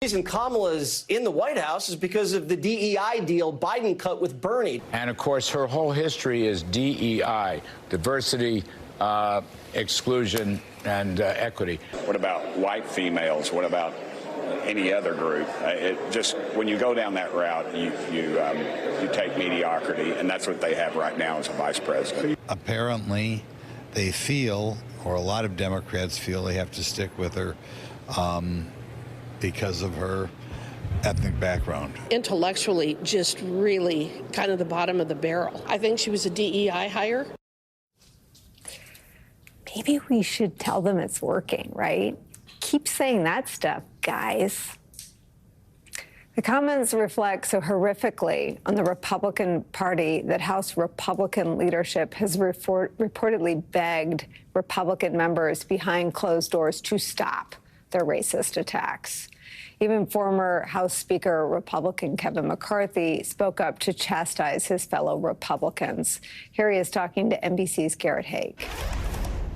The reason Kamala's in the White House is because of the DEI deal Biden cut with Bernie. And, of course, her whole history is DEI, diversity, exclusion, and equity. What about white females? What about any other group? When you go down that route, you take mediocrity, and that's what they have right now as a vice president. Apparently, they feel, or a lot of Democrats feel, they have to stick with her because of her ethnic background. Intellectually, just really kind of the bottom of the barrel. I think she was a DEI hire. Maybe we should tell them it's working, right? Keep saying that stuff, guys. The comments reflect so horrifically on the Republican Party that House Republican leadership has reportedly begged Republican members behind closed doors to stop their racist attacks. Even former House Speaker Republican Kevin McCarthy spoke up to chastise his fellow Republicans. Here he is talking to NBC's Garrett Haake.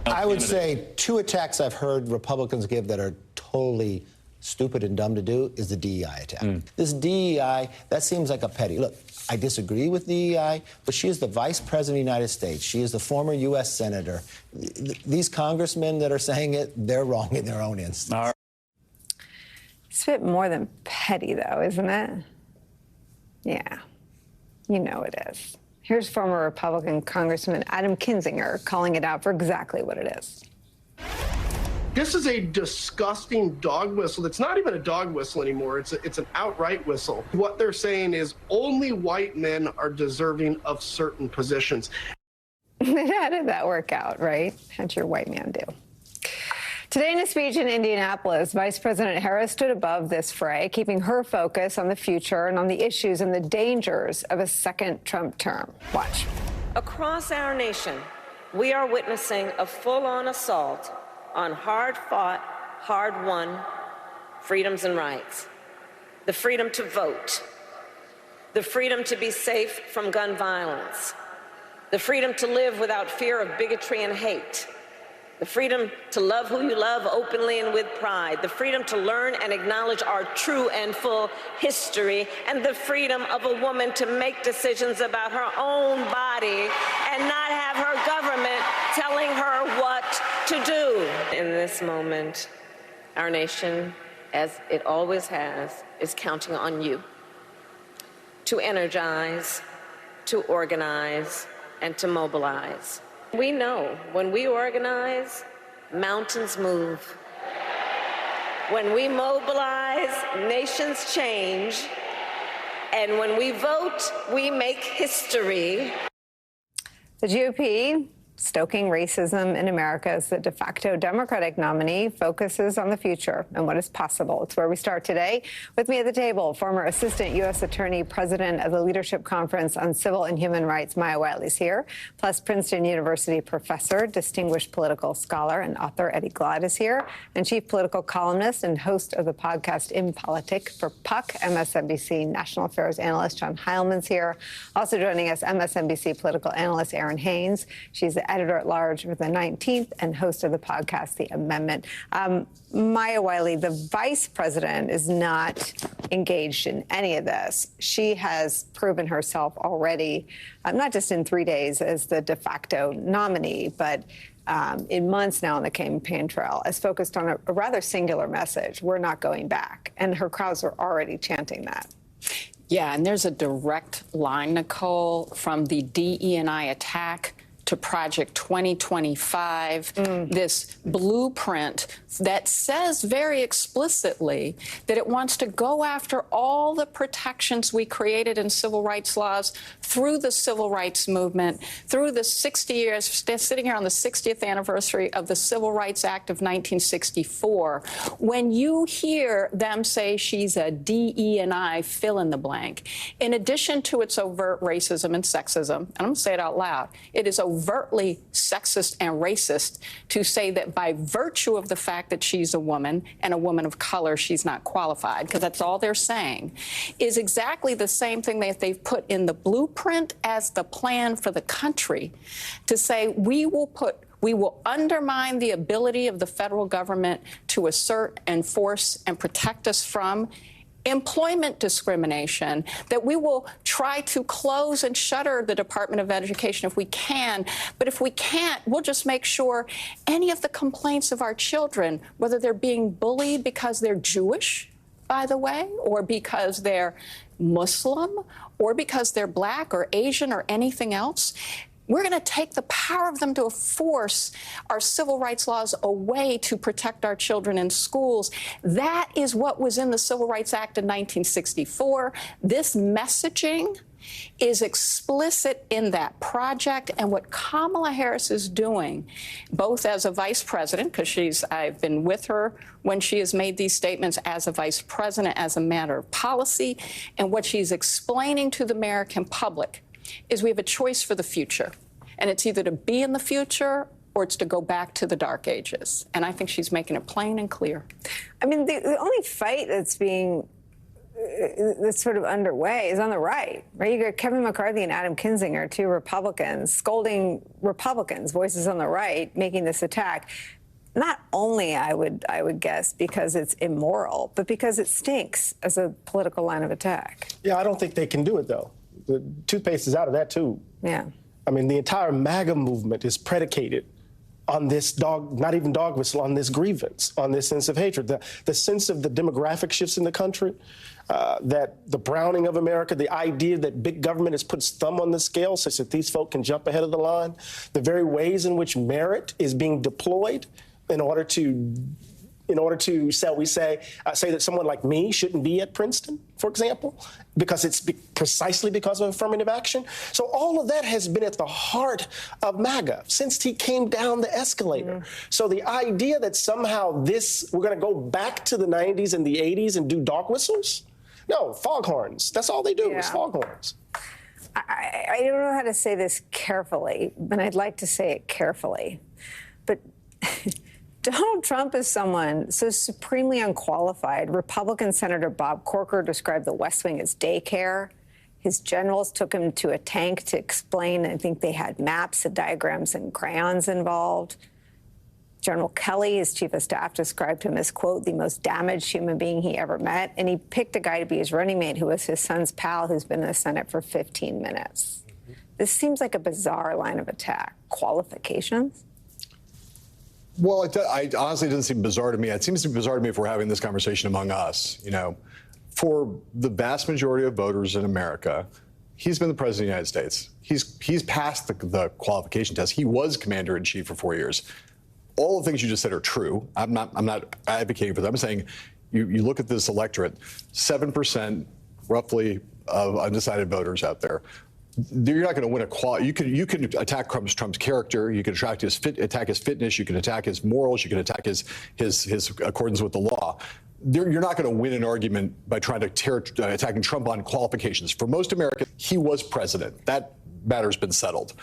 I would say two attacks I've heard Republicans give that are totally stupid and dumb to do is the DEI attack. This DEI, that seems like a petty. Look, I disagree with DEI, but she is the Vice President of the United States. She is the former U.S. Senator. These congressmen that are saying it, they're wrong in their own instance. It's a bit more than petty, though, isn't it? Yeah, you know it is. Here's former Republican Congressman Adam Kinzinger calling it out for exactly what it is. This is a disgusting dog whistle. It's not even a dog whistle anymore. It's an outright whistle. What they're saying is only white men are deserving of certain positions. How did that work out, right? How'd your white man do? Today in a speech in Indianapolis, Vice President Harris stood above this fray, keeping her focus on the future and on the issues and the dangers of a second Trump term. Watch. Across our nation, we are witnessing a full-on assault on hard-fought, hard-won freedoms and rights. The freedom to vote, the freedom to be safe from gun violence, the freedom to live without fear of bigotry and hate, the freedom to love who you love openly and with pride, the freedom to learn and acknowledge our true and full history, and the freedom of a woman to make decisions about her own body and not have her government telling her what to do. In this moment, our nation, as it always has, is counting on you to energize, to organize, and to mobilize. We know when we organize, mountains move. When we mobilize, nations change. And when we vote, we make history. The GOP, stoking racism in America as the de facto Democratic nominee, focuses on the future and what is possible. It's where we start today. With me at the table, former Assistant U.S. Attorney, President of the Leadership Conference on Civil and Human Rights, Maya Wiley's here, plus Princeton University professor, distinguished political scholar, and author Eddie Glaude is here, and chief political columnist and host of the podcast In Politic for Puck, MSNBC national affairs analyst John Heilman's here. Also joining us, MSNBC political analyst Erin Haynes. She's the editor-at-large for the 19th and host of the podcast, The Amendment. Maya Wiley, the vice president, is not engaged in any of this. She has proven herself already, not just in 3 days as the de facto nominee, but in months now on the campaign trail, as focused on a rather singular message: we're not going back. And her crowds are already chanting that. Yeah, and there's a direct line, Nicolle, from the DE&I attack to Project 2025, this blueprint that says very explicitly that it wants to go after all the protections we created in civil rights laws through the civil rights movement, through the 60 years, sitting here on the 60th anniversary of the Civil Rights Act of 1964. When you hear them say she's a DE&I fill in the blank, in addition to its overt racism and sexism, and I'm going to say it out loud, it is overtly sexist and racist to say that by virtue of the fact that she's a woman and a woman of color, she's not qualified, because that's all they're saying, is exactly the same thing that they've put in the blueprint as the plan for the country, to say we will We will undermine the ability of the federal government to assert, enforce, and protect us from employment discrimination, that we will try to close and shutter the Department of Education if we can. But if we can't, we'll just make sure any of the complaints of our children, whether they're being bullied because they're Jewish, by the way, or because they're Muslim, or because they're Black or Asian or anything else, we're going to take the power of them to force our civil rights laws away to protect our children in schools. That is what was in the Civil Rights Act of 1964. This messaging is explicit in that project, and what Kamala Harris is doing, both as a vice president, because I've been with her when she has made these statements as a vice president as a matter of policy, and what she's explaining to the American public is we have a choice for the future, and it's either to be in the future or it's to go back to the dark ages. And I think she's making it plain and clear. I mean, the only fight that's sort of underway is on the right? You got Kevin McCarthy and Adam Kinzinger, two Republicans, scolding Republicans, voices on the right, making this attack. Not only, I would guess, because it's immoral, but because it stinks as a political line of attack. Yeah, I don't think they can do it, though. The toothpaste is out of that tube. Yeah. I mean, the entire MAGA movement is predicated on this not even dog whistle, on this grievance, on this sense of hatred. The sense of the demographic shifts in the country, that the browning of America, the idea that big government has put its thumb on the scale such that these folk can jump ahead of the line, the very ways in which merit is being deployed in order to, shall we say that someone like me shouldn't be at Princeton, for example, because it's precisely because of affirmative action. So all of that has been at the heart of MAGA since he came down the escalator. Mm-hmm. So the idea that somehow we're going to go back to the 90s and the 80s and do dog whistles? No, foghorns. That's all they do is foghorns. I don't know how to say this carefully, but I'd like to say it carefully. But Donald Trump is someone so supremely unqualified. Republican Senator Bob Corker described the West Wing as daycare. His generals took him to a tank to explain. I think they had maps and diagrams and crayons involved. General Kelly, his chief of staff, described him as, quote, the most damaged human being he ever met. And he picked a guy to be his running mate who was his son's pal who's been in the Senate for 15 minutes. Mm-hmm. This seems like a bizarre line of attack. Qualifications? Well, it honestly doesn't seem bizarre to me. It seems to be bizarre to me if we're having this conversation among us. For the vast majority of voters in America, he's been the president of the United States. He's passed the qualification test. He was commander-in-chief for 4 years. All the things you just said are true. I'm not advocating for them. I'm saying you look at this electorate, 7% roughly of undecided voters out there. You're not going to win a quality. You can attack Trump's character. You can attack his fitness. You can attack his morals. You can attack his accordance with the law. You're not going to win an argument by trying to attacking Trump on qualifications. For most Americans, he was president. That matter's been settled.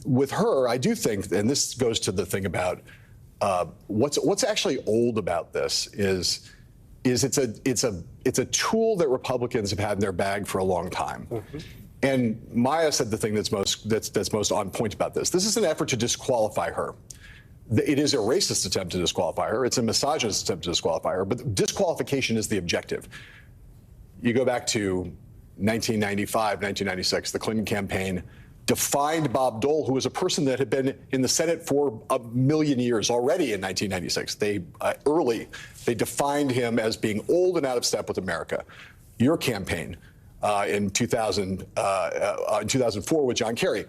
With her, I do think, and this goes to the thing about what's actually old about this is it's a tool that Republicans have had in their bag for a long time. Mm-hmm. And Maya said the thing that's most on point about this. This is an effort to disqualify her. It is a racist attempt to disqualify her. It's a misogynist attempt to disqualify her. But disqualification is the objective. You go back to 1995, 1996, the Clinton campaign defined Bob Dole, who was a person that had been in the Senate for a million years already in 1996. They defined him as being old and out of step with America. Your campaign in 2004 with John Kerry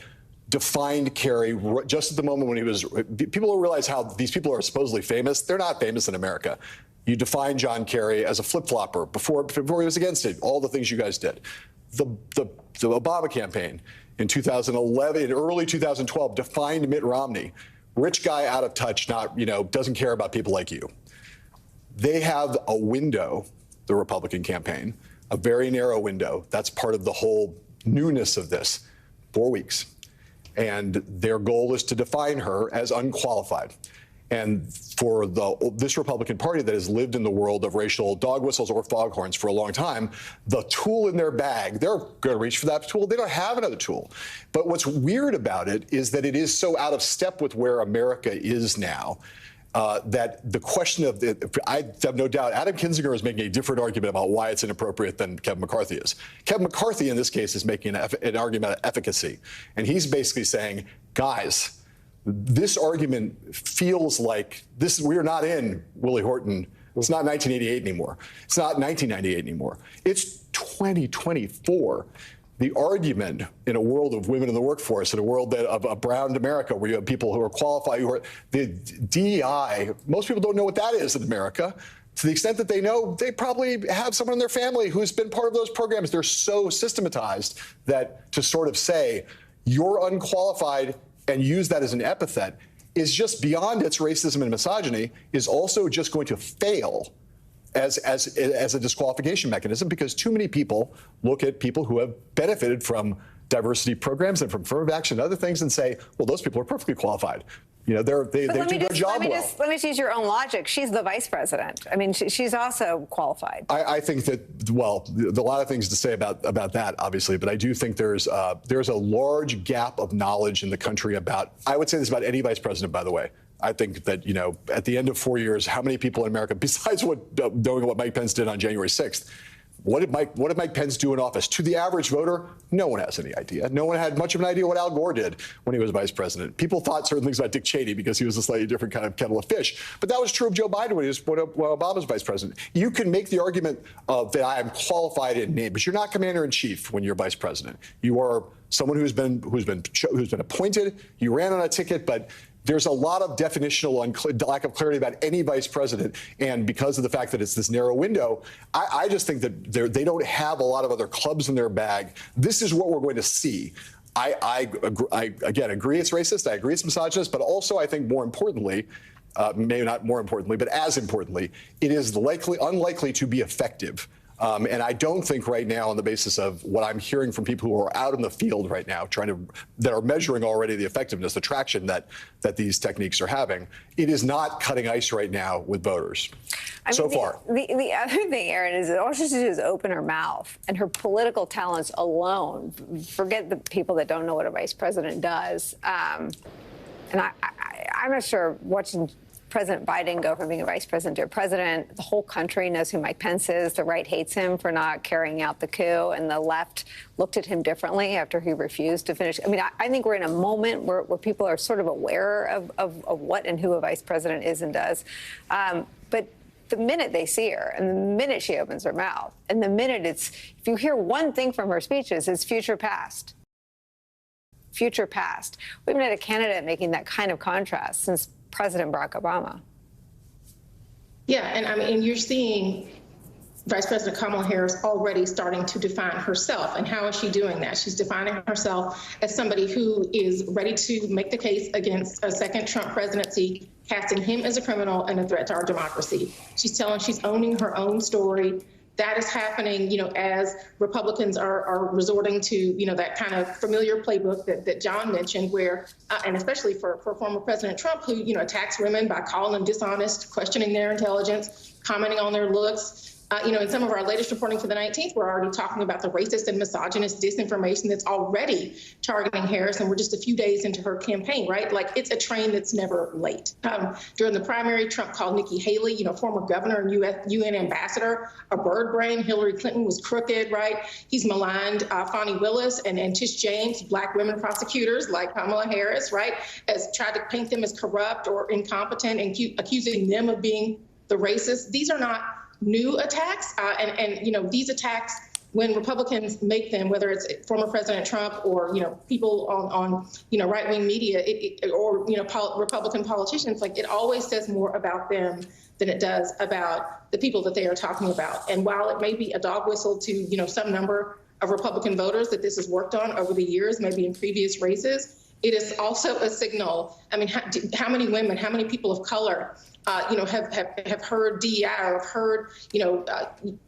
defined Kerry just at the moment when he was. People don't realize how these people are supposedly famous. They're not famous in America. You defined John Kerry as a flip-flopper before he was against it. All the things you guys did. The Obama campaign in 2011, in early 2012, defined Mitt Romney, rich guy out of touch, doesn't care about people like you. They have a window, the Republican campaign, a very narrow window. That's part of the whole newness of this, 4 weeks. And their goal is to define her as unqualified. And for this Republican Party that has lived in the world of racial dog whistles or foghorns for a long time, the tool in their bag, they're going to reach for that tool. They don't have another tool. But what's weird about it is that it is so out of step with where America is now. That the question of I have no doubt Adam Kinzinger is making a different argument about why it's inappropriate than Kevin McCarthy is. Kevin McCarthy in this case is making an argument of efficacy. And he's basically saying, guys, this argument feels like we are not in Willie Horton. It's not 1988 anymore. It's not 1998 anymore. It's 2024. The argument in a world of women in the workforce, in a world of a brown America, where you have people who are qualified, the DEI, most people don't know what that is in America. To the extent that they know, they probably have someone in their family who's been part of those programs. They're so systematized that to sort of say, you're unqualified and use that as an epithet is just beyond its racism and misogyny, is also just going to fail as a disqualification mechanism, because too many people look at people who have benefited from diversity programs and from affirmative action and other things and say, well, those people are perfectly qualified. You know, they do their job well. Let me use your own logic. She's the vice president. I mean, she's also qualified. I think that, well, there's a lot of things to say about that, obviously, but I do think there's a large gap of knowledge in the country about, I would say this about any vice president, by the way. I think that, you know, at the end of 4 years, how many people in America, besides knowing what Mike Pence did on January 6th, what did Mike Pence do in office? To the average voter, no one has any idea. No one had much of an idea what Al Gore did when he was vice president. People thought certain things about Dick Cheney because he was a slightly different kind of kettle of fish. But that was true of Joe Biden when Obama was vice president. You can make the argument that I am qualified in name, but you're not commander in chief when you're vice president. You are someone who's been appointed. You ran on a ticket, but there's a lot of definitional lack of clarity about any vice president. And because of the fact that it's this narrow window, I just think that they don't have a lot of other clubs in their bag. This is what we're going to see. I again agree it's racist. I agree it's misogynist. But also, I think more importantly, maybe not more importantly, but as importantly, it is unlikely to be effective. And I don't think right now, on the basis of what I'm hearing from people who are out in the field right now, that are measuring already the effectiveness, the traction that these techniques are having, it is not cutting ice right now with voters. So far. The other thing, Aaron, is that all she has to do is open her mouth, and her political talents alone, forget the people that don't know what a vice president does. And I'm not sure watching President Biden go from being a vice president to a president. The whole country knows who Mike Pence is. The right hates him for not carrying out the coup, and the left looked at him differently after he refused to finish. I mean, I think we're in a moment where people are sort of aware of what and who a vice president is and does. But the minute they see her, and the minute she opens her mouth, and the minute if you hear one thing from her speeches, it's future past. Future past. We haven't had a candidate making that kind of contrast since President Barack Obama. Yeah, and I mean, you're seeing Vice President Kamala Harris already starting to define herself. And how is she doing that? She's defining herself as somebody who is ready to make the case against a second Trump presidency, casting him as a criminal and a threat to our democracy. She's owning her own story. That is happening, you know, as Republicans are resorting to, you know, that kind of familiar playbook that John mentioned, where, and especially for former President Trump, who, you know, attacks women by calling them dishonest, questioning their intelligence, commenting on their looks. You know, in some of our latest reporting for the 19th, we're already talking about the racist and misogynist disinformation that's already targeting Harris, and we're just a few days into her campaign, right? Like, it's a train that's never late. During the primary, Trump called Nikki Haley, you know, former governor and UN ambassador, a bird brain. Hillary Clinton was crooked, right? He's maligned Fani Willis and Tish James, black women prosecutors like Kamala Harris, right? Has tried to paint them as corrupt or incompetent and accusing them of being the racist. These are not new attacks, and you know, these attacks, when Republicans make them, whether it's former President Trump or, you know, people on you know, right-wing media, or, you know, Republican politicians, like, it always says more about them than it does about the people that they are talking about. And while it may be a dog whistle to, you know, some number of Republican voters that this has worked on over the years, maybe in previous races, it is also a signal. I mean, how many women, how many people of color have heard DEI or have heard,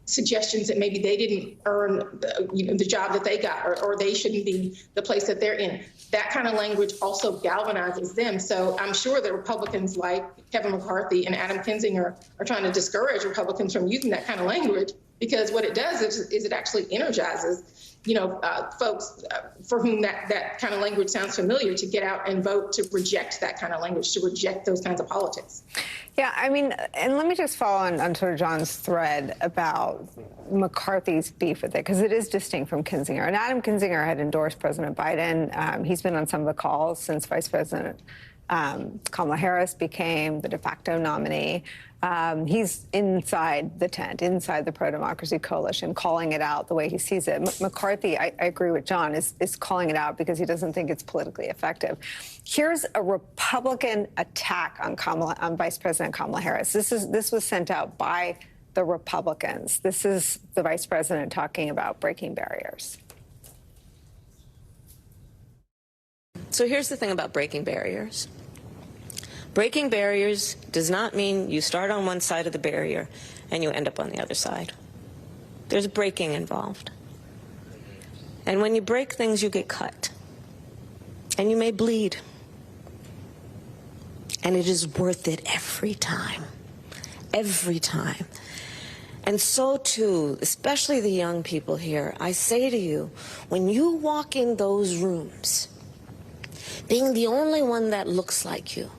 suggestions that maybe they didn't earn the job that they got, or they shouldn't be the place that they're in. That kind of language also galvanizes them. So I'm sure that Republicans like Kevin McCarthy and Adam Kinzinger are trying to discourage Republicans from using that kind of language, because what it does is it actually energizes folks for whom that kind of language sounds familiar to get out and vote to reject that kind of language, to reject those kinds of politics. Yeah, I mean, and let me just follow on sort of John's thread about McCarthy's beef with it, because it is distinct from Kinzinger. And Adam Kinzinger had endorsed President Biden. He's been on some of the calls since Vice President Kamala Harris became the de facto nominee. He's inside the tent, inside the pro-democracy coalition, calling it out the way he sees it. McCarthy, I agree with John, is calling it out because he doesn't think it's politically effective. Here's a Republican attack on Vice President Kamala Harris. This was sent out by the Republicans. This is the Vice President talking about breaking barriers. So here's the thing about breaking barriers. Breaking barriers does not mean you start on one side of the barrier and you end up on the other side. There's breaking involved. And when you break things, you get cut. And you may bleed. And it is worth it every time. Every time. And so, too, especially the young people here, I say to you, when you walk in those rooms, being the only one that looks like you,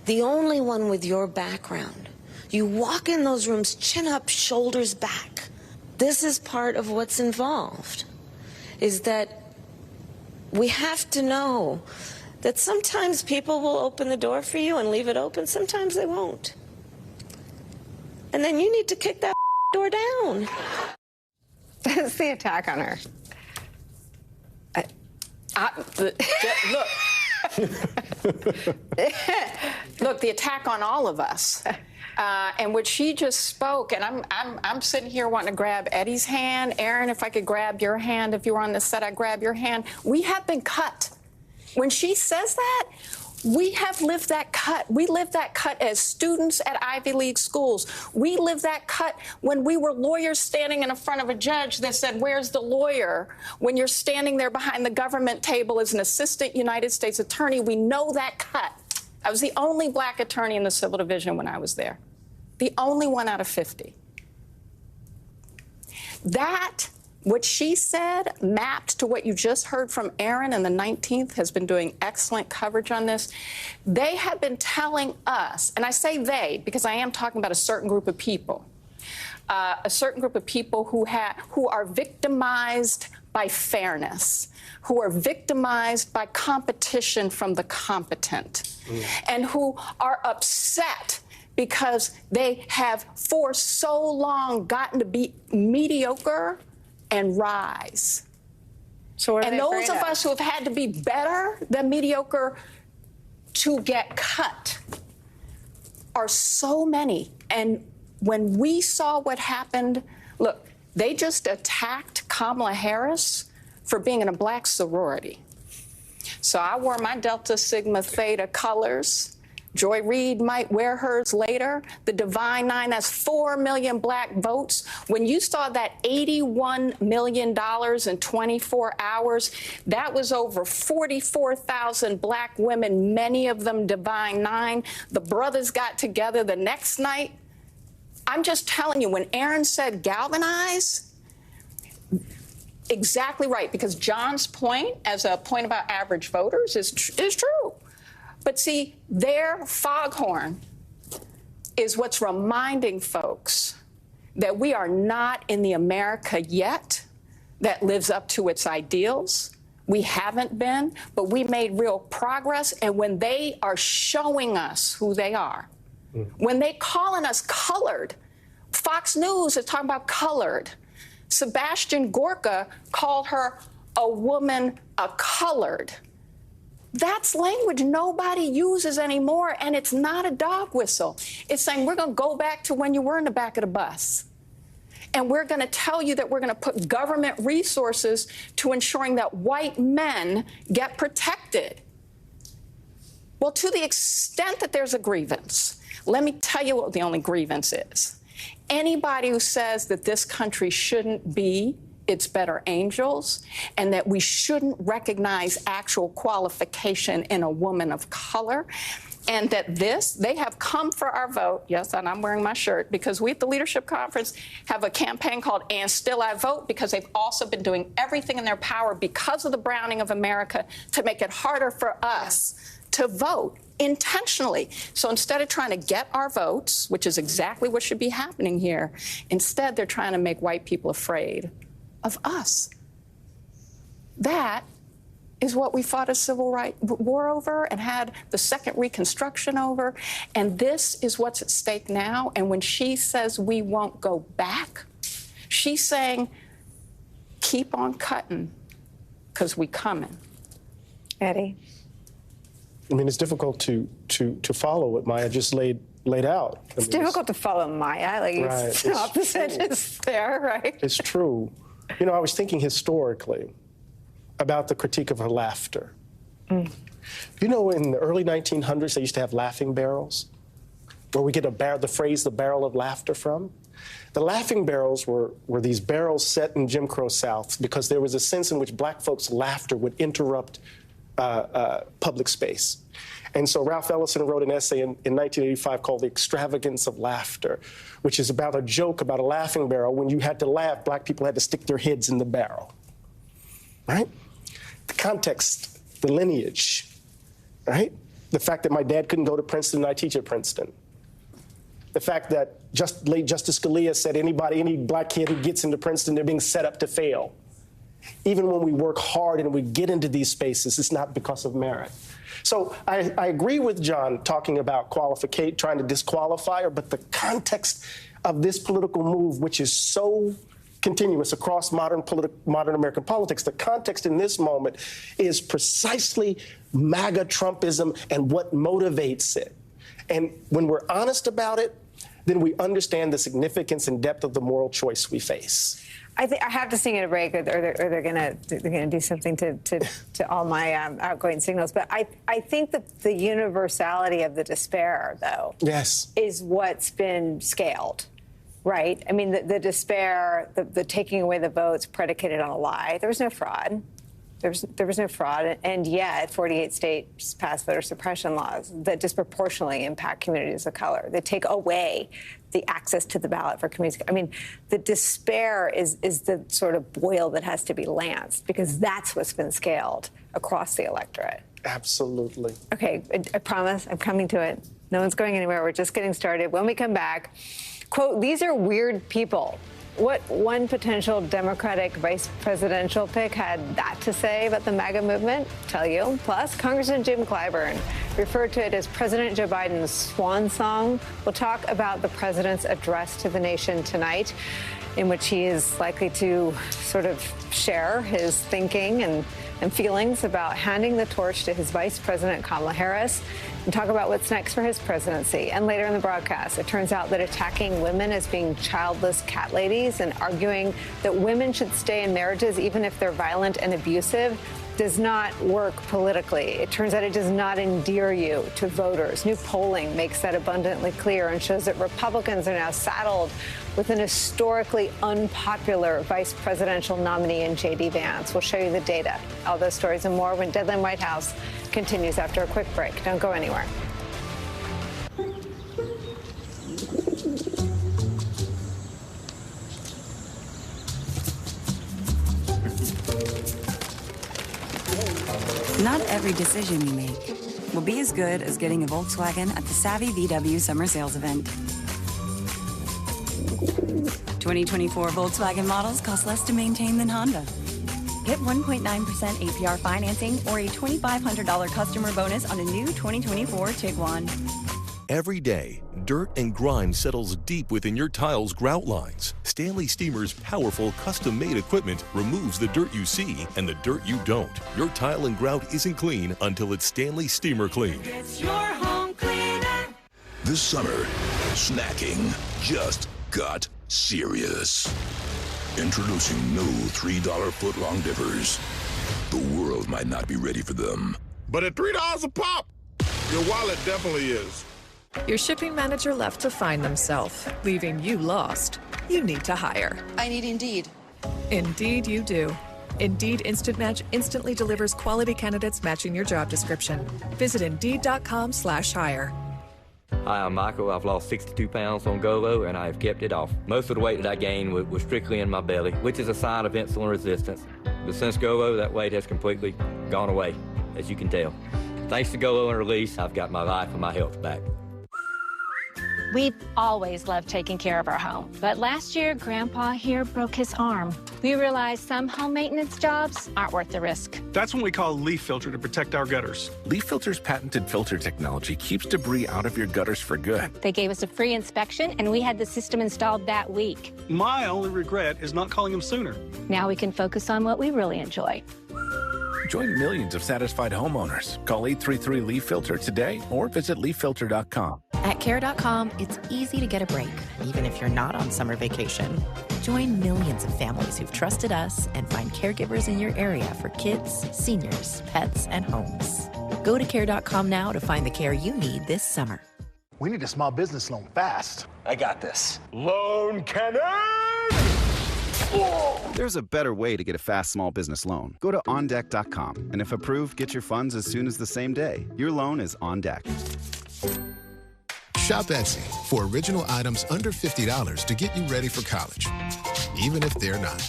the only one with your background, you walk in those rooms, chin up, shoulders back. This is part of what's involved, is that we have to know that sometimes people will open the door for you and leave it open. Sometimes they won't. And then you need to kick that door down. That's the attack on her. Look. Look, the attack on all of us, and what she just spoke, and I'm sitting here wanting to grab Eddie's hand. Aaron, if I could grab your hand, if you were on the set, I'd grab your hand. We have been cut. When she says that, we have lived that cut. We lived that cut as students at Ivy League schools. We lived that cut when we were lawyers standing in front of a judge that said, "Where's the lawyer?" When you're standing there behind the government table as an assistant United States attorney, we know that cut. I was the only black attorney in the civil division when I was there. The only one out of 50. That, what she said, mapped to what you just heard from Aaron, and the 19th has been doing excellent coverage on this. They have been telling us, and I say they because I am talking about a certain group of people, who are victimized by fairness, who are victimized by competition from the competent, and who are upset because they have for so long gotten to be mediocre and rise. So what are and they those of afraid us who have had to be better than mediocre to get cut are so many. And when we saw what happened, look, they just attacked Kamala Harris for being in a black sorority. So I wore my Delta Sigma Theta colors. Joy Reid might wear hers later. The Divine Nine, that's 4 million black votes. When you saw that $81 million in 24 hours, that was over 44,000 black women, many of them Divine Nine. The brothers got together the next night. I'm just telling you, when Aaron said galvanize, exactly right, because John's point, as a point about average voters, is true. But see, their foghorn is what's reminding folks that we are not in the America yet that lives up to its ideals. We haven't been, but we made real progress. And when they are showing us who they are, when they calling us colored, Fox News is talking about colored. Sebastian Gorka called her a woman of colored. That's language nobody uses anymore, and it's not a dog whistle. It's saying we're going to go back to when you were in the back of the bus. And we're going to tell you that we're going to put government resources to ensuring that white men get protected. Well, to the extent that there's a grievance, Let me tell you what the only grievance is. Anybody who says that this country shouldn't be its better angels and that we shouldn't recognize actual qualification in a woman of color, and that they have come for our vote. Yes, and I'm wearing my shirt because we at the Leadership Conference have a campaign called And Still I Vote, because they've also been doing everything in their power because of the browning of America to make it harder for us to vote intentionally. So instead of trying to get our votes, which is exactly what should be happening here, instead they're trying to make white people afraid of us. That is what we fought a civil rights war over and had the second Reconstruction over. And this is what's at stake now. And when she says we won't go back, she's saying, keep on cutting, because we coming. Eddie? I mean, it's difficult to follow what Maya just laid out. It's difficult to follow Maya. Like, right. It's not the sentence there, right? It's true. You know, I was thinking historically about the critique of her laughter. You know, in the early 1900s, they used to have laughing barrels, where we get the phrase, the barrel of laughter from. The laughing barrels were these barrels set in Jim Crow South because there was a sense in which black folks' laughter would interrupt public space. And so Ralph Ellison wrote an essay in 1985 called The Extravagance of Laughter, which is about a joke about a laughing barrel. When you had to laugh, black people had to stick their heads in the barrel, right? The context, the lineage, right? The fact that my dad couldn't go to Princeton and I teach at Princeton. The fact that late Justice Scalia said any black kid who gets into Princeton, they're being set up to fail. Even when we work hard and we get into these spaces, it's not because of merit. So I agree with John talking about trying to disqualify her, but the context of this political move, which is so continuous across modern American politics, the context in this moment is precisely MAGA Trumpism and what motivates it. And when we're honest about it, then we understand the significance and depth of the moral choice we face. I have to sing at a break, or they're gonna do something to all my outgoing signals. But I think that the universality of the despair, though, yes, is what's been scaled, right? I mean, the despair, the taking away the votes predicated on a lie. There was no fraud. There was no fraud, and yet 48 states passed voter suppression laws that disproportionately impact communities of color. They take away the access to the ballot for communities. I mean, the despair is the sort of boil that has to be lanced, because that's what's been scaled across the electorate. Absolutely. Okay, I promise I'm coming to it. No one's going anywhere. We're just getting started. When we come back, quote, these are weird people. What one potential Democratic vice presidential pick had that to say about the MAGA movement? Tell you. Plus, Congressman Jim Clyburn referred to it as President Joe Biden's swan song. We'll talk about the president's address to the nation tonight, in which he is likely to sort of share his thinking and feelings about handing the torch to his vice president, Kamala Harris, and talk about what's next for his presidency. And later in the broadcast, it turns out that attacking women as being childless cat ladies and arguing that women should stay in marriages even if they're violent and abusive does not work politically. It turns out it does not endear you to voters. New polling makes that abundantly clear and shows that Republicans are now saddled with an historically unpopular vice presidential nominee in J.D. Vance. We'll show you the data. All those stories and more when Deadline White House continues after a quick break. Don't go anywhere. Not every decision you make will be as good as getting a Volkswagen at the Savvy VW Summer Sales Event. 2024 Volkswagen models cost less to maintain than Honda. Get 1.9% APR financing or a $2,500 customer bonus on a new 2024 Tiguan. Every day, dirt and grime settles deep within your tile's grout lines. Stanley Steamer's powerful custom-made equipment removes the dirt you see and the dirt you don't. Your tile and grout isn't clean until it's Stanley Steamer Clean. It's your home cleaner. This summer, snacking just got serious. Introducing new $3 foot-long dippers. The world might not be ready for them. But at $3 a pop, your wallet definitely is. Your shipping manager left to find themselves, leaving you lost. You need to hire. I need Indeed. Indeed you do. Indeed Instant Match instantly delivers quality candidates matching your job description. Visit Indeed.com/hire. Hi, I'm Michael. I've lost 62 pounds on Golo, and I have kept it off. Most of the weight that I gained was strictly in my belly, which is a sign of insulin resistance. But since Golo, that weight has completely gone away, as you can tell. Thanks to Golo and Release, I've got my life and my health back. We've always loved taking care of our home, but last year, Grandpa here broke his arm. We realized some home maintenance jobs aren't worth the risk. That's when we call Leaf Filter to protect our gutters. Leaf Filter's patented filter technology keeps debris out of your gutters for good. They gave us a free inspection, and we had the system installed that week. My only regret is not calling him sooner. Now we can focus on what we really enjoy. Join millions of satisfied homeowners. Call 833-LEAF-FILTER today or visit leaffilter.com. At Care.com, it's easy to get a break, even if you're not on summer vacation. Join millions of families who've trusted us and find caregivers in your area for kids, seniors, pets, and homes. Go to Care.com now to find the care you need this summer. We need a small business loan fast. I got this. Loan cannon! There's a better way to get a fast small business loan. Go to OnDeck.com, and if approved, get your funds as soon as the same day. Your loan is on deck. Shop Etsy for original items under $50 to get you ready for college, even if they're not.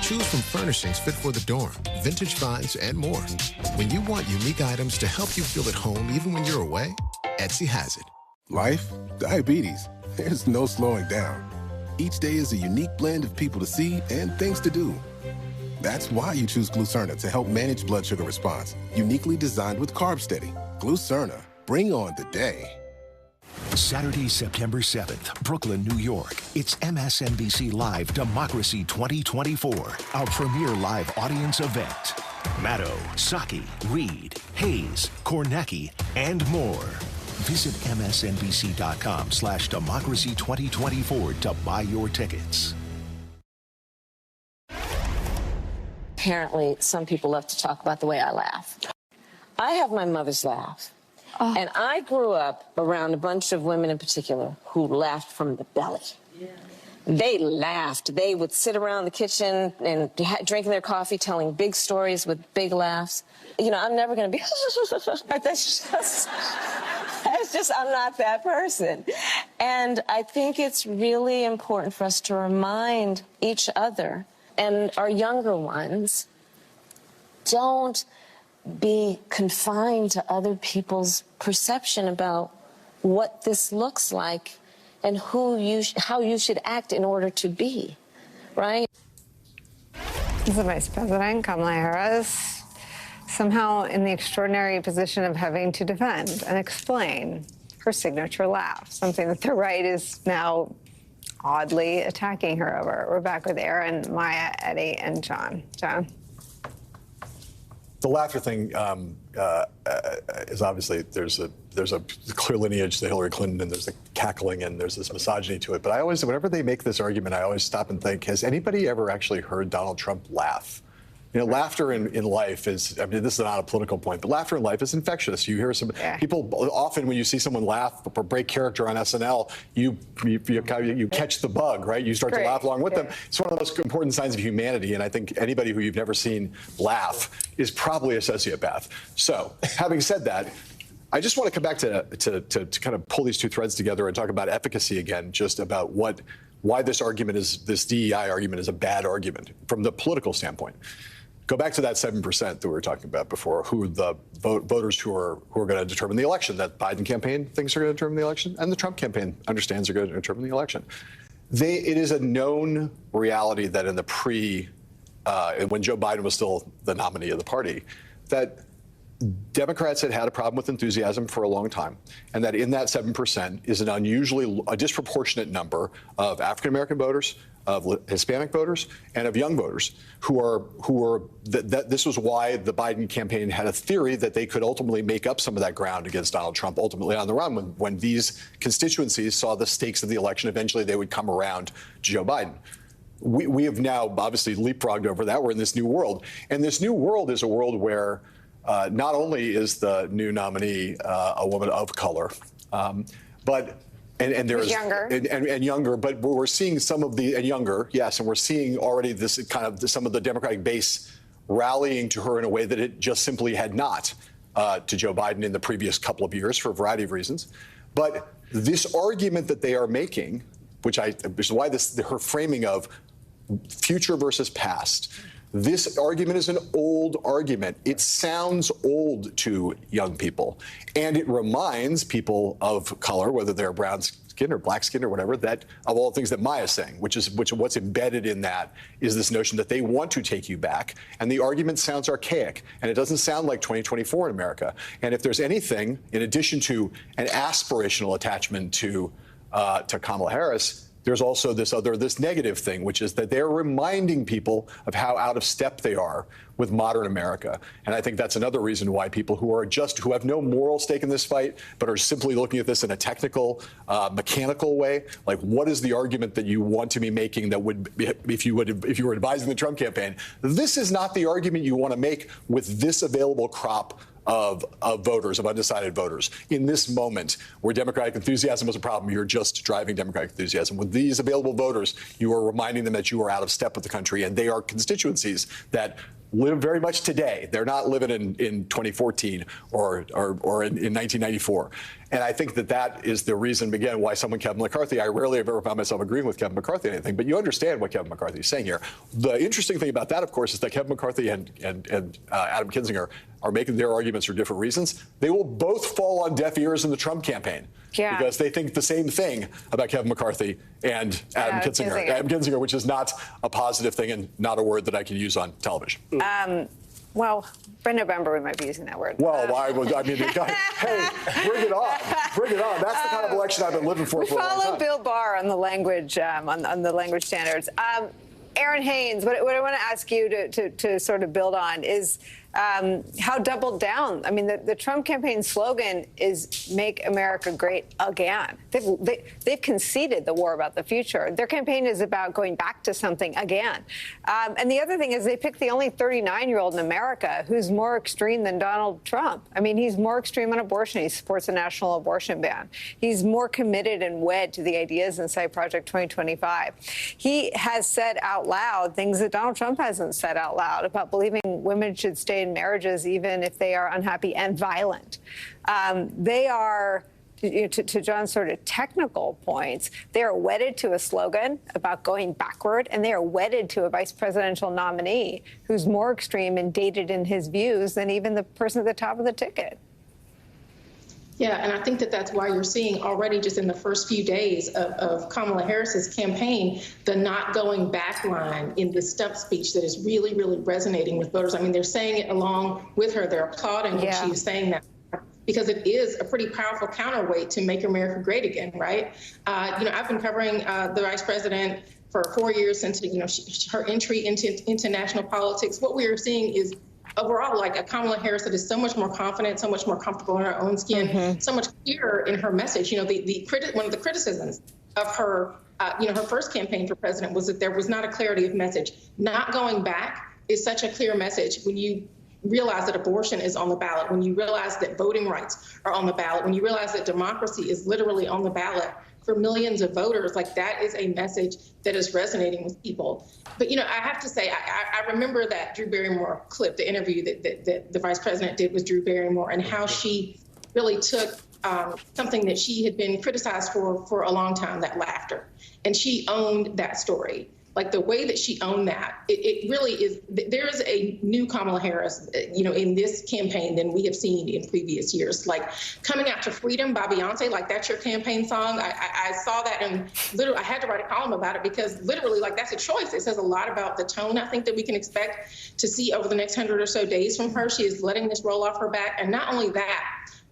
Choose from furnishings fit for the dorm, vintage finds, and more. When you want unique items to help you feel at home even when you're away, Etsy has it. Life, diabetes, there's no slowing down. Each day is a unique blend of people to see and things to do. That's why you choose Glucerna to help manage blood sugar response. Uniquely designed with Carb Steady. Glucerna, bring on the day. Saturday, September 7th, Brooklyn, New York. It's MSNBC Live Democracy 2024, our premier live audience event. Maddow, Psaki, Reed, Hayes, Kornacki, and more. Visit msnbc.com/democracy2024 to buy your tickets. Apparently, some people love to talk about the way I laugh. I have my mother's laugh. Oh. And I grew up around a bunch of women in particular who laughed from the belly. Yeah. They laughed. They would sit around the kitchen and drinking their coffee, telling big stories with big laughs. You know, I'm never going to be, that's just, I'm not that person. And I think it's really important for us to remind each other and our younger ones, don't be confined to other people's perception about what this looks like and how you should act in order to be, right? The Vice President, Kamala Harris, somehow in the extraordinary position of having to defend and explain her signature laugh, something that the right is now oddly attacking her over. We're back with Aaron, Maya, Eddie, and John. John? The laughter thing is obviously there's a clear lineage to Hillary Clinton, and there's the cackling, and there's this misogyny to it. But I always, whenever they make this argument, I always stop and think: has anybody ever actually heard Donald Trump laugh? You know, laughter in life is, I mean, this is not a political point, but laughter in life is infectious. You hear some people, often when you see someone laugh or break character on SNL, you catch the bug, right? You start to laugh along with them. It's one of the most important signs of humanity, and I think anybody who you've never seen laugh is probably a sociopath. So, having said that, I just want to come back to kind of pull these two threads together and talk about efficacy again, just about why this DEI argument is a bad argument from the political standpoint. Go back to that 7% that we were talking about before, who are the voters who are going to determine the election. That Biden campaign thinks are going to determine the election, and the Trump campaign understands are going to determine the election. It is a known reality that in the when Joe Biden was still the nominee of the party, that Democrats had a problem with enthusiasm for a long time, and that in that 7% is a disproportionate number of African-American voters, of Hispanic voters, and of young voters this was why the Biden campaign had a theory that they could ultimately make up some of that ground against Donald Trump ultimately on the run. When these constituencies saw the stakes of the election, eventually they would come around Joe Biden. We have now obviously leapfrogged over that. We're in this new world. And this new world is a world where not only is the new nominee a woman of color, but and there's younger and younger, but we're seeing some of the younger, yes, and we're seeing already this kind of some of the Democratic base rallying to her in a way that it just simply had not to Joe Biden in the previous couple of years for a variety of reasons. But this argument that they are making, which is why her framing of future versus past. This argument is an old argument. It sounds old to young people, and it reminds people of color, whether they're brown skin or black skin or whatever, that of all the things that Maya's saying, which what's embedded in that is this notion that they want to take you back. And the argument sounds archaic, and it doesn't sound like 2024 in America. And if there's anything, in addition to an aspirational attachment to Kamala Harris, there's also this negative thing, which is that they're reminding people of how out of step they are with modern America. And I think that's another reason why people who have no moral stake in this fight, but are simply looking at this in a technical, mechanical way, like what is the argument that you want to be making that would, if you were advising the Trump campaign, this is not the argument you want to make with this available crop of voters, of undecided voters. In this moment where Democratic enthusiasm was a problem, you're just driving Democratic enthusiasm. With these available voters, you are reminding them that you are out of step with the country, and they are constituencies that live very much today. They're not living in 2014 or in 1994. And I think that is the reason, again, why Kevin McCarthy, I rarely have ever found myself agreeing with Kevin McCarthy on anything, but you understand what Kevin McCarthy is saying here. The interesting thing about that, of course, is that Kevin McCarthy and Adam Kinzinger are making their arguments for different reasons. They will both fall on deaf ears in the Trump campaign because they think the same thing about Kevin McCarthy and Adam Kinzinger, which is not a positive thing and not a word that I can use on television. Well, by November, we might be using that word. Well, hey, bring it on. Bring it on. That's the kind of election I've been living for a long time. We follow Bill Barr on the language, on the language standards. Aaron Haynes, what I want to ask you to sort of build on is how doubled down. I mean, the Trump campaign slogan is "Make America Great Again." They've conceded the war about the future. Their campaign is about going back to something again. And the other thing is they picked the only 39-year-old in America who's more extreme than Donald Trump. I mean, he's more extreme on abortion. He supports a national abortion ban. He's more committed and wed to the ideas inside Project 2025. He has said out loud things that Donald Trump hasn't said out loud about believing women should stay in marriages even if they are unhappy and violent. They are, to John's sort of technical points, they are wedded to a slogan about going backward, and they are wedded to a vice presidential nominee who's more extreme and dated in his views than even the person at the top of the ticket. Yeah, and I think that's why you're seeing already just in the first few days of Kamala Harris's campaign, the not going back line in the stump speech that is really, really resonating with voters. I mean, they're saying it along with her. They're applauding when she's saying that, because it is a pretty powerful counterweight to Make America Great Again, right? I've been covering the vice president for 4 years since, her entry into national politics. What we are seeing is overall, like a Kamala Harris that is so much more confident, so much more comfortable in her own skin, so much clearer in her message. One of the criticisms of her, her first campaign for president was that there was not a clarity of message. Not going back is such a clear message when you realize that abortion is on the ballot, when you realize that voting rights are on the ballot, when you realize that democracy is literally on the ballot for millions of voters. Like, that is a message that is resonating with people. But, I have to say, I remember that Drew Barrymore clip, the interview that the vice president did with Drew Barrymore, and how she really took something that she had been criticized for a long time, that laughter. And she owned that story. Like, the way that she owned that, it really is, there is a new Kamala Harris, in this campaign than we have seen in previous years. Like, Coming Out to Freedom by Beyonce, like, that's your campaign song. I saw that, and literally I had to write a column about it, because literally, like, that's a choice. It says a lot about the tone, I think, that we can expect to see over the next 100 or so days from her. She is letting this roll off her back. And not only that,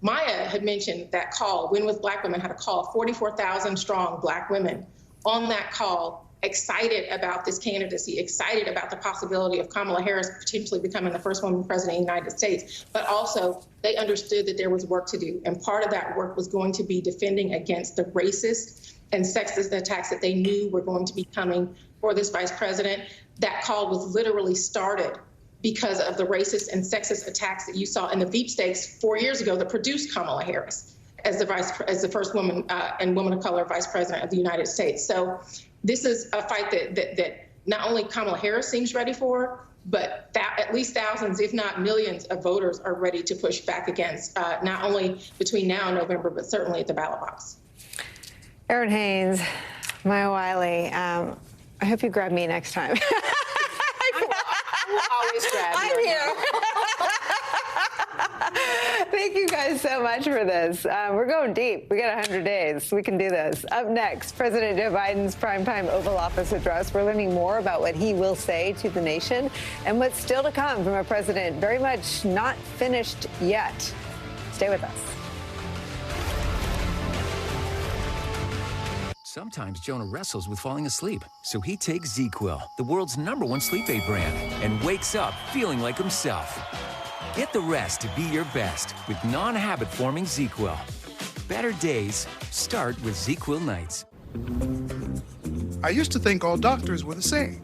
Maya had mentioned that call, Win with Black Women, had a call, 44,000 strong Black women on that call, excited about this candidacy, excited about the possibility of Kamala Harris potentially becoming the first woman president of the United States. But also, they understood that there was work to do. And part of that work was going to be defending against the racist and sexist attacks that they knew were going to be coming for this vice president. That call was literally started because of the racist and sexist attacks that you saw in the Veep stakes 4 years ago that produced Kamala Harris as the first woman and woman of color vice president of the United States. So this is a fight that not only Kamala Harris seems ready for, but at least thousands, if not millions, of voters are ready to push back against, not only between now and November, but certainly at the ballot box. Erin Haynes, Maya Wiley, I hope you grab me next time. I will always grab you. I'm here. Thank you guys so much for this. We're going deep. We got 100 days. We can do this. Up next, President Joe Biden's primetime Oval Office address. We're learning more about what he will say to the nation and what's still to come from a president very much not finished yet. Stay with us. Sometimes Jonah wrestles with falling asleep, so he takes ZzzQuil, the world's #1 sleep aid brand, and wakes up feeling like himself. Get the rest to be your best with non-habit-forming ZzzQuil. Better days start with ZzzQuil nights. I used to think all doctors were the same.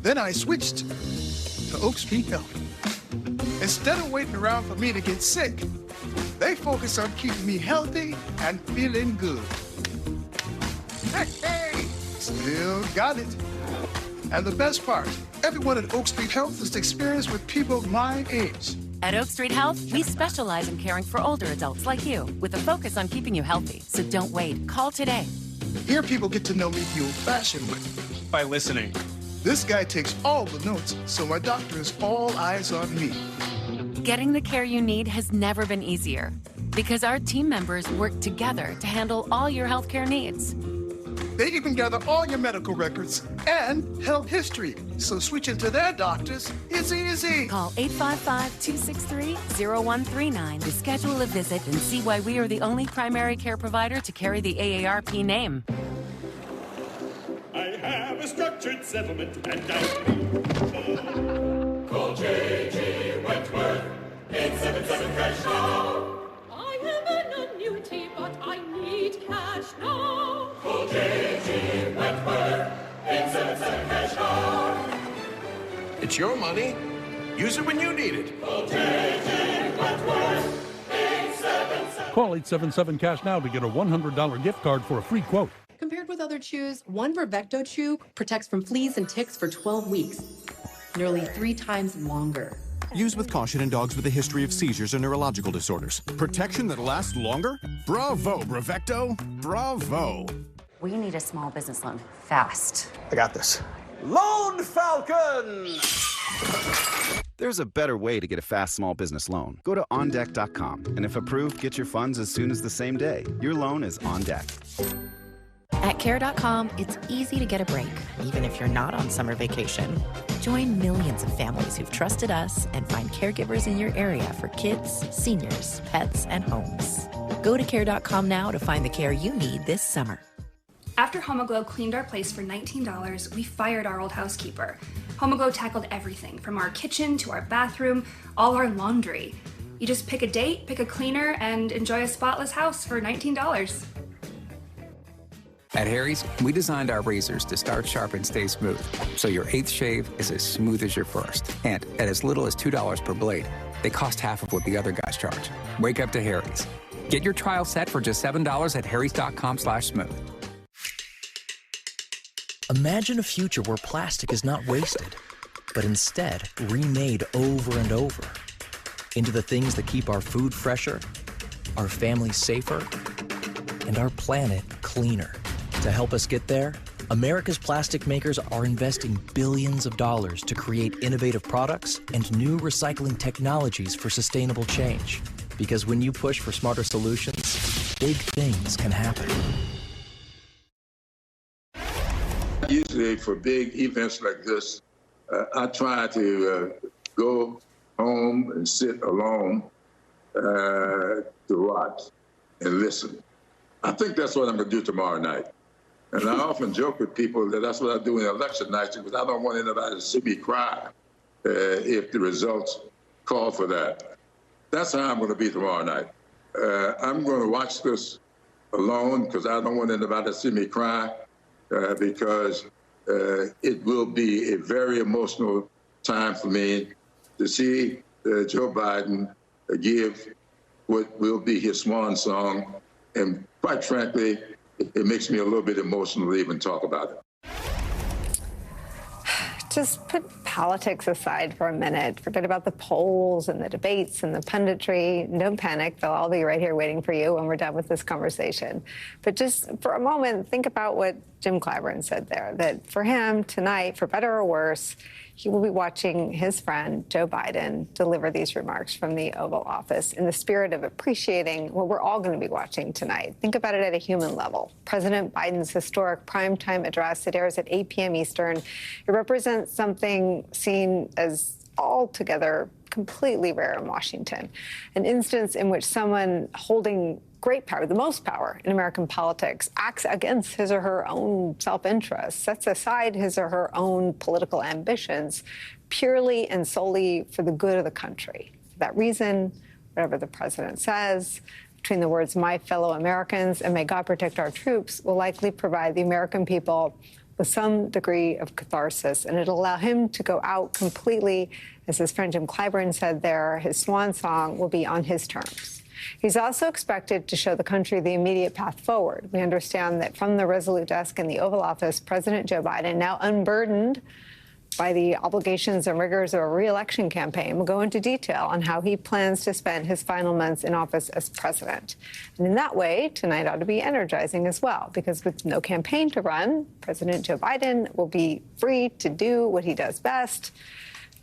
Then I switched to Oak Street Health. Instead of waiting around for me to get sick, they focus on keeping me healthy and feeling good. Hey, still got it. And the best part, everyone at Oak Street Health is experienced with people my age. At Oak Street Health, we specialize in caring for older adults like you with a focus on keeping you healthy. So don't wait. Call today. Here people get to know me the old-fashioned way. By listening. This guy takes all the notes, so my doctor is all eyes on me. Getting the care you need has never been easier because our team members work together to handle all your healthcare needs. They even gather all your medical records and health history. So switching to their doctors is easy. Call 855-263-0139 to schedule a visit and see why we are the only primary care provider to carry the AARP name. I have a structured settlement and I call J.G. Wentworth, 877 cash now. I am an annuity, but I need cash now. Call J.G. Wentworth, 877 cash now. It's your money. Use it when you need it. Call J.G. Wentworth, 877. Call 877 cash now to get a $100 gift card for a free quote. Compared with other chews, one Brevecto chew protects from fleas and ticks for 12 weeks, nearly 3 times longer. Use with caution in dogs with a history of seizures or neurological disorders. Protection that lasts longer? Bravo, Brevecto. Bravo. We need a small business loan fast. I got this. Loan Falcon! There's a better way to get a fast small business loan. Go to OnDeck.com, and if approved, get your funds as soon as the same day. Your loan is on deck. At Care.com, it's easy to get a break, even if you're not on summer vacation. Join millions of families who've trusted us and find caregivers in your area for kids, seniors, pets, and homes. Go to Care.com now to find the care you need this summer. After Homoglow cleaned our place for $19, we fired our old housekeeper. Homoglow tackled everything, from our kitchen to our bathroom, all our laundry. You just pick a date, pick a cleaner, and enjoy a spotless house for $19. At Harry's, we designed our razors to start sharp and stay smooth, so your 8th shave is as smooth as your first. And at as little as $2 per blade, they cost half of what the other guys charge. Wake up to Harry's. Get your trial set for just $7 at harrys.com/smooth. Imagine a future where plastic is not wasted, but instead remade over and over into the things that keep our food fresher, our families safer, and our planet cleaner. To help us get there, America's plastic makers are investing billions of dollars to create innovative products and new recycling technologies for sustainable change. Because when you push for smarter solutions, big things can happen. Usually for big events like this, I try to go home and sit alone to watch and listen. I think that's what I'm going to do tomorrow night. And I often joke with people that that's what I do in election nights because I don't want anybody to see me cry if the results call for that. That's how I'm going to be tomorrow night. I'm going to watch this alone because I don't want anybody to see me cry because it will be a very emotional time for me to see Joe Biden give what will be his swan song. And quite frankly, it makes me a little bit emotional to even talk about it. Just put politics aside for a minute. Forget about the polls and the debates and the punditry. Don't panic. They'll all be right here waiting for you when we're done with this conversation. But just for a moment, think about what Jim Clyburn said there, that for him tonight, for better or worse, he will be watching his friend, Joe Biden, deliver these remarks from the Oval Office in the spirit of appreciating what we're all going to be watching tonight. Think about it at a human level. President Biden's historic primetime address that airs at 8 p.m. Eastern. It represents something seen as altogether completely rare in Washington, an instance in which someone holding great power, the most power in American politics, acts against his or her own self-interest, sets aside his or her own political ambitions purely and solely for the good of the country. For that reason, whatever the president says, between the words, my fellow Americans and may God protect our troops, will likely provide the American people with some degree of catharsis, and it'll allow him to go out completely, as his friend Jim Clyburn said there, his swan song will be on his terms. He's also expected to show the country the immediate path forward. We understand that from the Resolute desk in the Oval Office, President Joe Biden, now unburdened by the obligations and rigors of a re-election campaign, will go into detail on how he plans to spend his final months in office as president. And in that way, tonight ought to be energizing as well, because with no campaign to run, President Joe Biden will be free to do what he does best,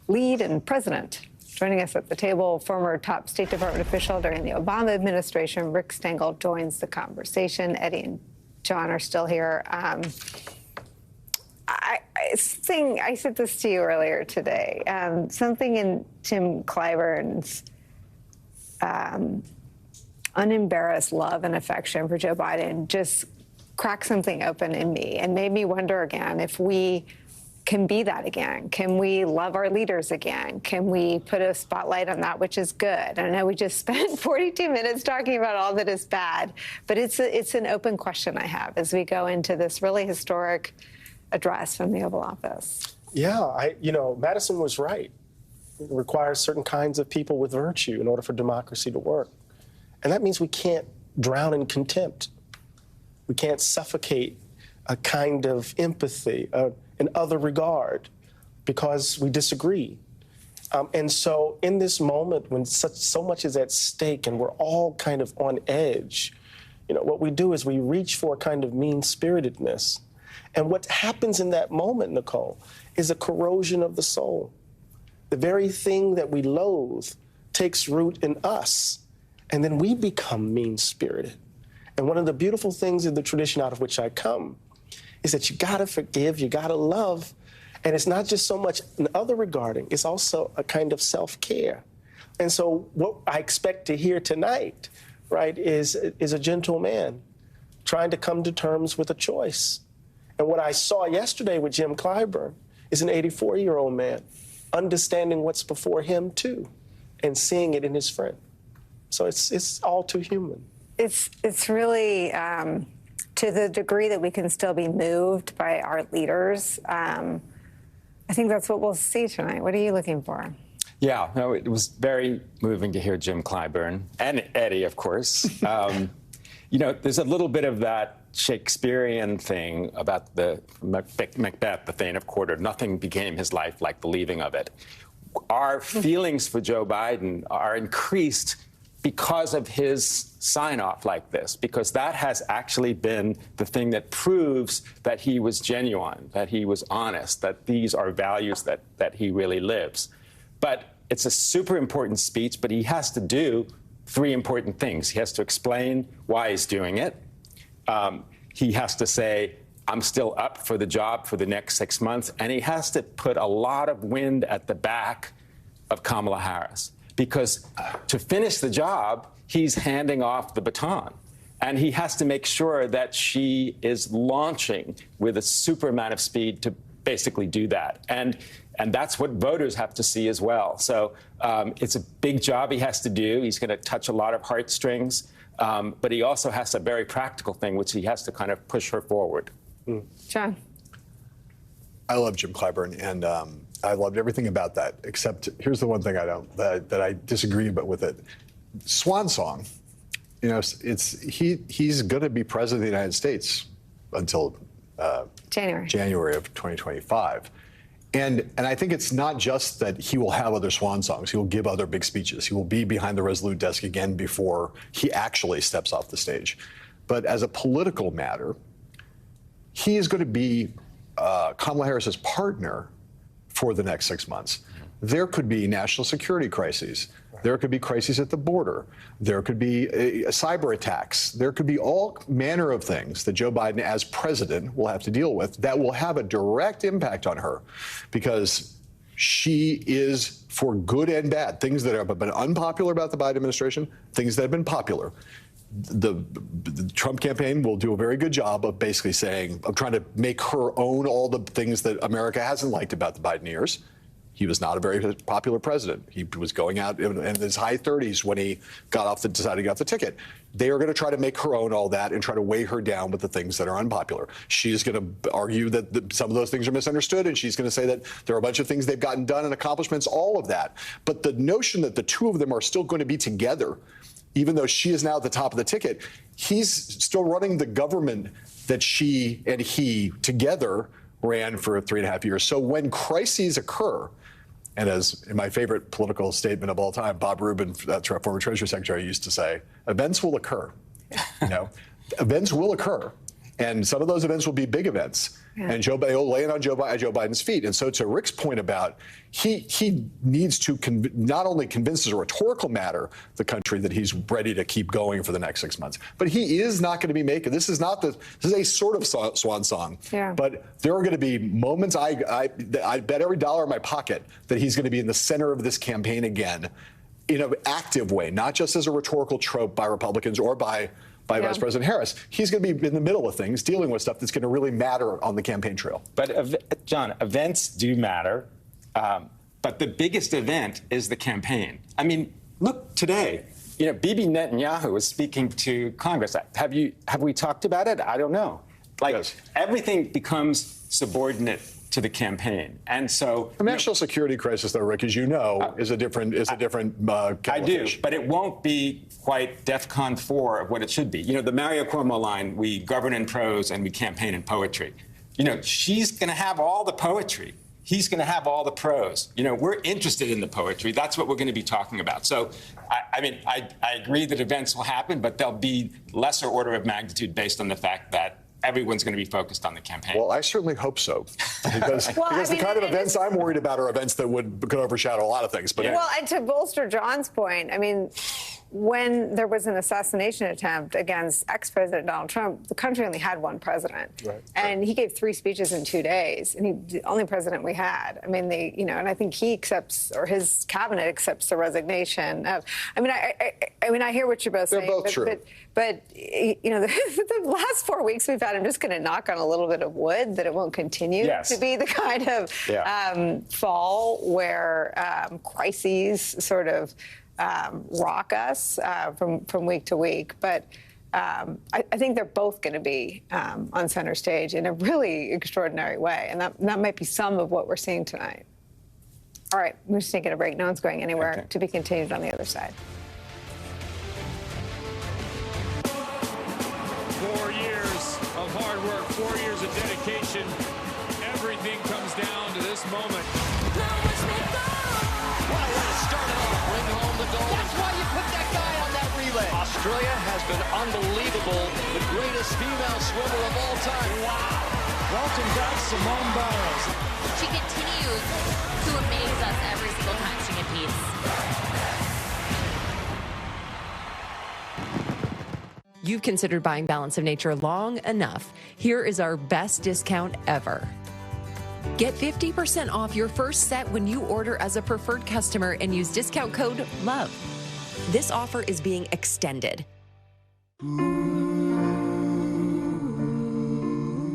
lead and president. Joining us at the table, former top State Department official during the Obama administration, Rick Stengel, joins the conversation. Eddie and John are still here. I said this to you earlier today. Something in Jim Clyburn's unembarrassed love and affection for Joe Biden just cracked something open in me and made me wonder again if we can be that again. Can we love our leaders again? Can we put a spotlight on that which is good? I know we just spent 42 minutes talking about all that is bad, but it's an open question I have as we go into this really historic address from the Oval Office. Yeah, Madison was right. It requires certain kinds of people with virtue in order for democracy to work. And that means we can't drown in contempt. We can't suffocate a kind of empathy, an other regard, because we disagree. And so in this moment when so much is at stake and we're all kind of on edge, what we do is we reach for a kind of mean-spiritedness. And what happens in that moment, Nicolle, is a corrosion of the soul. The very thing that we loathe takes root in us, and then we become mean-spirited. And one of the beautiful things in the tradition out of which I come is that you gotta forgive, you gotta love, and it's not just so much an other regarding, it's also a kind of self-care. And so what I expect to hear tonight, right, is a gentle man trying to come to terms with a choice. And what I saw yesterday with Jim Clyburn is an 84-year-old man understanding what's before him, too, and seeing it in his friend. So it's all too human. It's really, to the degree that we can still be moved by our leaders, I think that's what we'll see tonight. What are you looking for? Yeah, no, it was very moving to hear Jim Clyburn, and Eddie, of course. There's a little bit of that Shakespearean thing about the Macbeth, the Thane of Quarter. Nothing became his life like the leaving of it. Our feelings for Joe Biden are increased because of his sign-off like this, because that has actually been the thing that proves that he was genuine, that he was honest, that these are values that he really lives. But it's a super important speech, but he has to do three important things. He has to explain why he's doing it. He has to say, I'm still up for the job for the next 6 months. And he has to put a lot of wind at the back of Kamala Harris, because to finish the job, he's handing off the baton. And he has to make sure that she is launching with a super amount of speed to basically do that. And that's what voters have to see as well. So it's a big job he has to do. He's going to touch a lot of heartstrings. But he also has a very practical thing, which he has to kind of push her forward. John. I love Jim Clyburn, and I loved everything about that, except here's the one thing that I disagree with it. swan song. You know, he's going to be president of the United States until January of 2025. And I think it's not just that he will have other swan songs. He will give other big speeches. He will be behind the Resolute desk again before he actually steps off the stage. But as a political matter, he is going to be Kamala Harris's partner for the next 6 months. There could be national security crises. There could be crises at the border. There could be cyber attacks. There could be all manner of things that Joe Biden, as president, will have to deal with that will have a direct impact on her, because she is, for good and bad, things that have been unpopular about the Biden administration, things that have been popular. The Trump campaign will do a very good job of basically saying, of trying to make her own all the things that America hasn't liked about the Biden years. He was not a very popular president. He was going out in his high 30s when he decided to get off the ticket. They are going to try to make her own all that and try to weigh her down with the things that are unpopular. She's going to argue that some of those things are misunderstood, and she's going to say that there are a bunch of things they've gotten done and accomplishments, all of that. But the notion that the two of them are still going to be together, even though she is now at the top of the ticket, he's still running the government that she and he together ran for 3.5 years. So when crises occur, and as in my favorite political statement of all time, Bob Rubin, former Treasury Secretary, used to say, events will occur. You know, events will occur. And some of those events will be big events. Yeah. And they'll land on Joe Biden's feet. And so to Rick's point about he needs to not only convince as a rhetorical matter the country that he's ready to keep going for the next 6 months, but he is not going to be making, this is a sort of swan song. Yeah. But there are going to be moments, I bet every dollar in my pocket that he's going to be in the center of this campaign again in an active way, not just as a rhetorical trope by Republicans or by Vice President Harris. He's going to be in the middle of things, dealing with stuff that's going to really matter on the campaign trail. But, John, events do matter, but the biggest event is the campaign. I mean, look, today, you know, Bibi Netanyahu was speaking to Congress. Have we talked about it? I don't know. Everything becomes subordinate to the campaign, and so the national security crisis, though, Rick, as you know, is a different I do, but it won't be quite DEFCON 4 of what it should be. You know, the Mario Cuomo line: "We govern in prose and we campaign in poetry." You know, she's going to have all the poetry. He's going to have all the prose. You know, we're interested in the poetry. That's what we're going to be talking about. So, I agree that events will happen, but they'll be lesser order of magnitude based on the fact that everyone's going to be focused on the campaign. Well, I certainly hope so, because the kind of events I'm worried about are events that could overshadow a lot of things. But well, and to bolster John's point, I mean, when there was an assassination attempt against ex-President Donald Trump, the country only had one president. Right. And he gave 3 speeches in 2 days, and he's the only president we had. I mean, and I think he accepts, or his cabinet accepts, the resignation of, I hear what you're both saying. They're both true. But you know, the last 4 weeks we've had, I'm just going to knock on a little bit of wood that it won't continue to be the kind of fall where crises sort of rock us from week to week. But I think they're both going to be on center stage in a really extraordinary way. And that might be some of what we're seeing tonight. All right, we're just taking a break. No one's going anywhere. Okay. To be continued on the other side. 4 years of hard work, 4 years of dedication. Everything comes down to this moment. What a way to start it off. Bring home the gold. That's why you put that guy on that relay. Australia has been unbelievable. The greatest female swimmer of all time. Wow. Welcome back, Simone Biles. She continues to amaze us every single time she competes. You've considered buying Balance of Nature long enough. Here is our best discount ever. Get 50% off your first set when you order as a preferred customer and use discount code LOVE. This offer is being extended.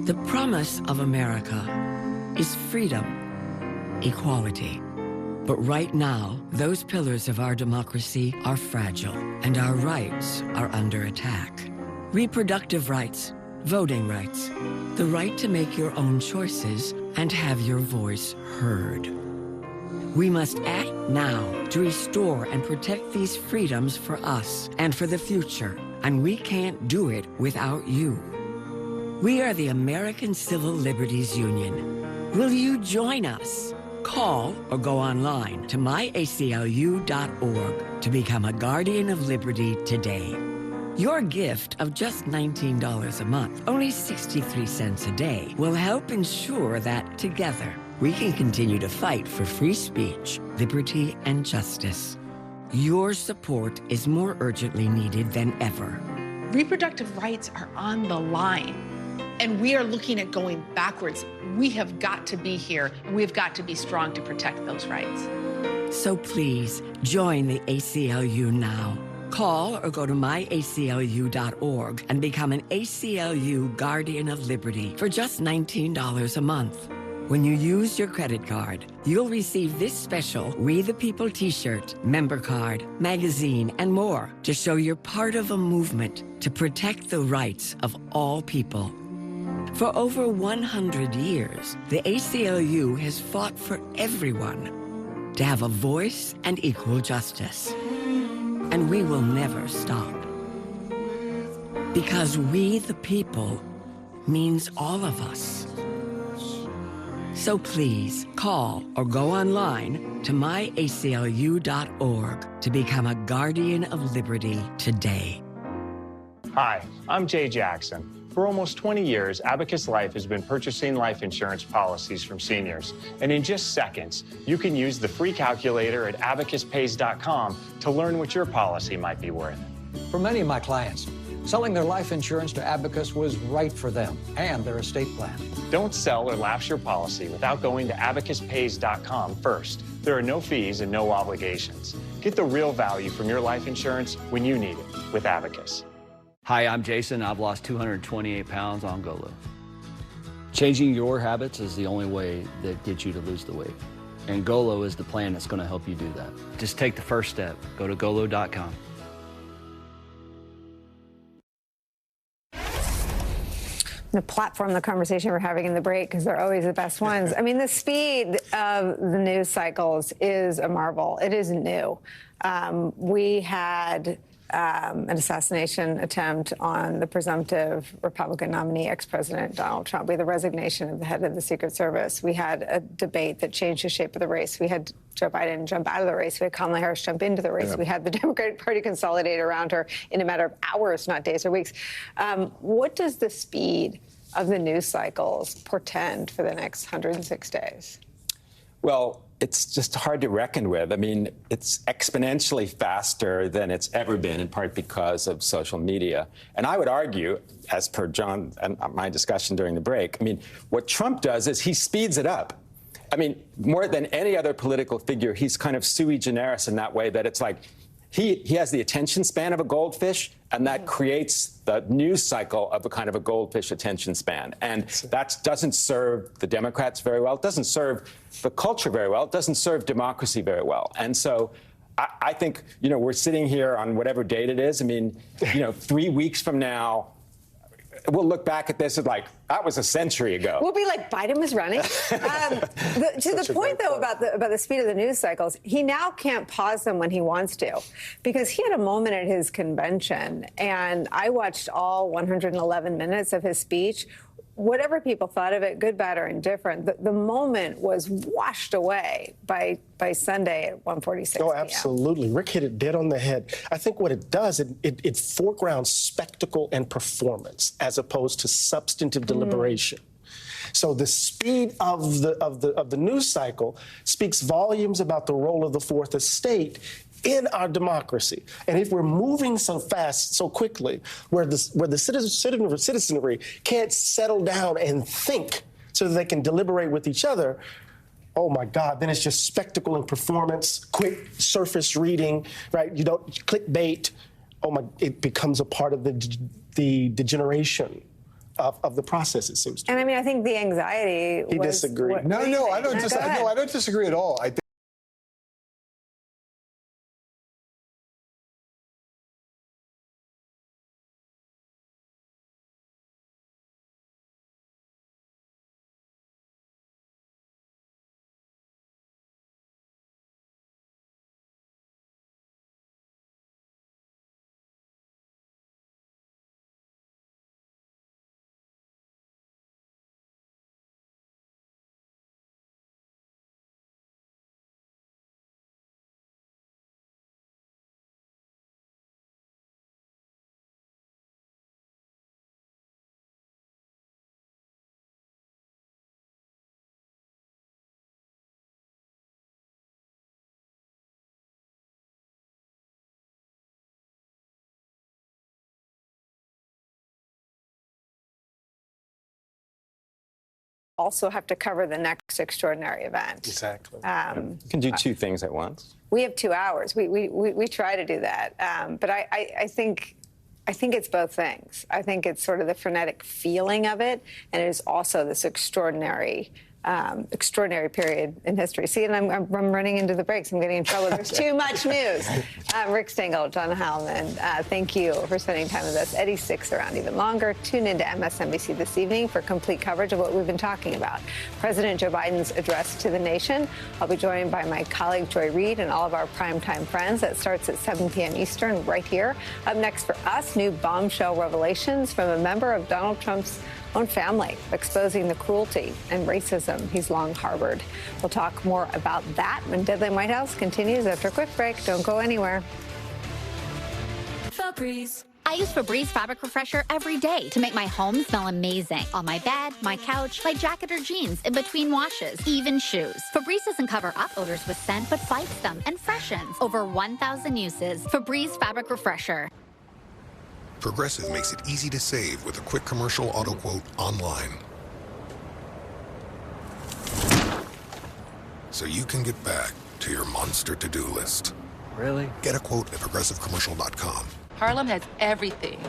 The promise of America is freedom, equality. But right now, those pillars of our democracy are fragile, and our rights are under attack. Reproductive rights, voting rights, the right to make your own choices and have your voice heard. We must act now to restore and protect these freedoms for us and for the future, and we can't do it without you. We are the American Civil Liberties Union. Will you join us? Call or go online to myaclu.org to become a Guardian of Liberty today. Your gift of just $19 a month, only 63 cents a day, will help ensure that together we can continue to fight for free speech, liberty, and justice. Your support is more urgently needed than ever. Reproductive rights are on the line, and we are looking at going backwards. We have got to be here, and we've got to be strong to protect those rights. So please, join the ACLU now. Call or go to myaclu.org and become an ACLU Guardian of Liberty for just $19 a month. When you use your credit card, you'll receive this special We the People t-shirt, member card, magazine, and more to show you're part of a movement to protect the rights of all people. For over 100 years, the ACLU has fought for everyone to have a voice and equal justice. And we will never stop. Because we the people means all of us. So please call or go online to myaclu.org to become a Guardian of Liberty today. Hi, I'm Jay Jackson. For almost 20 years, Abacus Life has been purchasing life insurance policies from seniors. And in just seconds, you can use the free calculator at abacuspays.com to learn what your policy might be worth. For many of my clients, selling their life insurance to Abacus was right for them and their estate plan. Don't sell or lapse your policy without going to abacuspays.com first. There are no fees and no obligations. Get the real value from your life insurance when you need it with Abacus. Hi, I'm Jason. I've lost 228 pounds on Golo. Changing your habits is the only way that gets you to lose the weight. And Golo is the plan that's going to help you do that. Just take the first step. Go to golo.com. To platform the conversation we're having in the break, because they're always the best ones. I mean, the speed of the news cycles is a marvel. It is new. We had an assassination attempt on the presumptive Republican nominee, ex-President Donald Trump. We had the resignation of the head of the Secret Service. We had a debate that changed the shape of the race. We had Joe Biden jump out of the race. We had Kamala Harris jump into the race. Yeah. We had the Democratic Party consolidate around her in a matter of hours, not days or weeks. What does the speed of the news cycles portend for the next 106 days? Well, it's just hard to reckon with. I mean, it's exponentially faster than it's ever been, in part because of social media. And I would argue, as per John and my discussion during the break, I mean, what Trump does is he speeds it up. I mean, more than any other political figure, he's kind of sui generis in that way that it's like he has the attention span of a goldfish, and that creates the news cycle of a kind of a goldfish attention span. And that doesn't serve the Democrats very well. It doesn't serve the culture very well. It doesn't serve democracy very well. And so I think, you know, we're sitting here on whatever date it is. I mean, you know, 3 weeks from now, we'll look back at this as like, that was a century ago. We'll be like, Biden was running. To the point, though, about the speed of the news cycles, he now can't pause them when he wants to, because he had a moment at his convention, and I watched all 111 minutes of his speech. Whatever people thought of it, good, bad, or indifferent, the moment was washed away by Sunday at 1:46 Oh, p.m. absolutely. Rick hit it dead on the head. I think what it does, it foregrounds spectacle and performance as opposed to substantive deliberation. So the speed of the news cycle speaks volumes about the role of the Fourth Estate in our democracy. And if we're moving so fast, so quickly, where the citizenry can't settle down and think so that they can deliberate with each other, oh my God, then it's just spectacle and performance, quick surface reading, right? You don't clickbait. Oh my, it becomes a part of the degeneration of the process, it seems to me. And I mean, I think the anxiety He disagreed. No, I don't disagree at all. I think also have to cover the next extraordinary event. Exactly. You can do two things at once. We have 2 hours. We try to do that. But I think it's both things. I think it's sort of the frenetic feeling of it, and it is also this extraordinary period in history. See, and I'm running into the breaks. I'm getting in trouble. There's too much news. Rick Stengel, John Hellman, thank you for spending time with us. Eddie sticks around even longer. Tune into MSNBC this evening for complete coverage of what we've been talking about. President Joe Biden's address to the nation. I'll be joined by my colleague Joy Reid and all of our primetime friends. That starts at 7 p.m. Eastern right here. Up next for us, new bombshell revelations from a member of Donald Trump's own family, exposing the cruelty and racism he's long harbored. We'll talk more about that when Deadline White House continues after a quick break. Don't go anywhere. Febreze. I use Febreze Fabric Refresher every day to make my home smell amazing. On my bed, my couch, my jacket or jeans, in between washes, even shoes. Febreze doesn't cover up odors with scent, but fights them and freshens. Over 1,000 uses. Febreze Fabric Refresher. Progressive makes it easy to save with a quick commercial auto quote online. So you can get back to your monster to-do list. Really? Get a quote at progressivecommercial.com. Harlem has everything,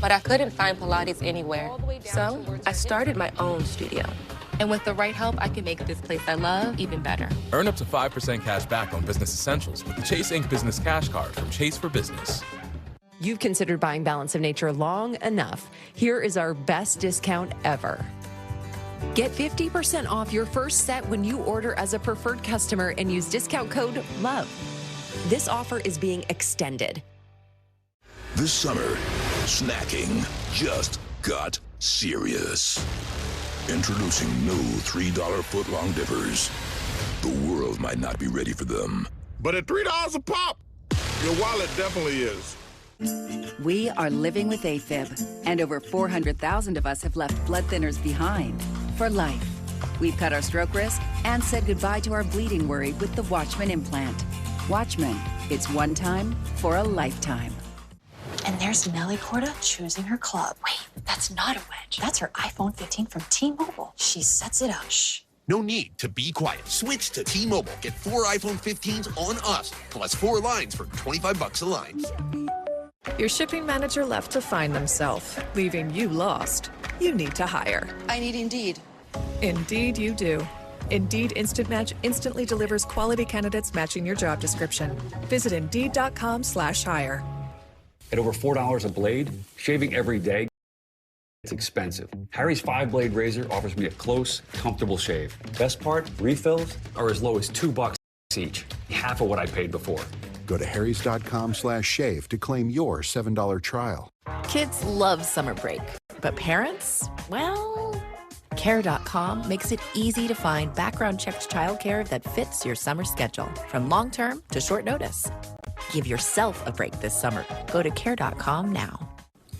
but I couldn't find Pilates anywhere. So I started my own studio. And with the right help, I can make this place I love even better. Earn up to 5% cash back on business essentials with the Chase Inc. Business Cash Card from Chase for Business. You've considered buying Balance of Nature long enough. Here is our best discount ever. Get 50% off your first set when you order as a preferred customer and use discount code LOVE. This offer is being extended. This summer, snacking just got serious. Introducing new $3 footlong dippers. The world might not be ready for them. But at $3 a pop, your wallet definitely is. We are living with AFib, and over 400,000 of us have left blood thinners behind for life. We've cut our stroke risk and said goodbye to our bleeding worry with the Watchman implant. Watchman, it's one time for a lifetime. And there's Nellie Corda choosing her club. Wait, that's not a wedge. That's her iPhone 15 from T-Mobile. She sets it up. Shh. No need to be quiet. Switch to T-Mobile. Get 4 iPhone 15s on us, plus 4 lines for $25 a line. Your shipping manager left to find themselves, leaving you lost. You need to hire. I need Indeed. Indeed you do. Indeed Instant Match instantly delivers quality candidates matching your job description. Visit Indeed.com/hire. At over $4 a blade, shaving every day, it's expensive. Harry's 5-blade razor offers me a close, comfortable shave. Best part, refills are as low as $2 each, half of what I paid before. Go to harrys.com/shave to claim your $7 trial. Kids love summer break, but parents, well, Care.com makes it easy to find background-checked childcare that fits your summer schedule, from long-term to short notice. Give yourself a break this summer. Go to Care.com now.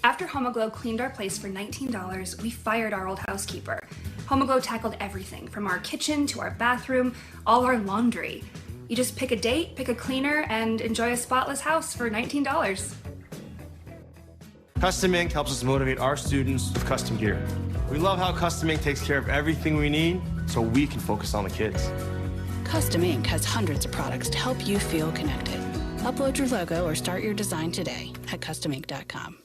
After Homoglow cleaned our place for $19, we fired our old housekeeper. Homoglow tackled everything, from our kitchen to our bathroom, all our laundry. You just pick a date, pick a cleaner, and enjoy a spotless house for $19. Custom Ink helps us motivate our students with custom gear. We love how Custom Ink takes care of everything we need so we can focus on the kids. Custom Ink has hundreds of products to help you feel connected. Upload your logo or start your design today at customink.com.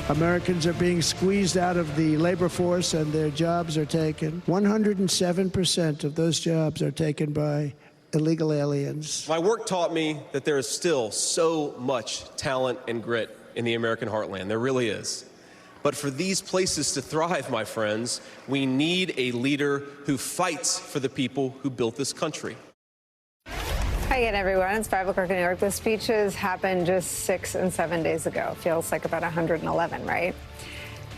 Americans are being squeezed out of the labor force and their jobs are taken. 107% of those jobs are taken by illegal aliens. My work taught me that there is still so much talent and grit in the American heartland. There really is. But for these places to thrive, my friends, we need a leader who fights for the people who built this country. Hi again, everyone. It's 5 o'clock in New York. The speeches happened just 6 and 7 days ago. Feels like about 111, right?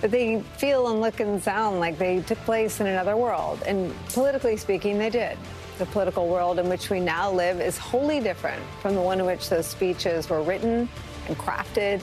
But they feel and look and sound like they took place in another world. And politically speaking, they did. The political world in which we now live is wholly different from the one in which those speeches were written and crafted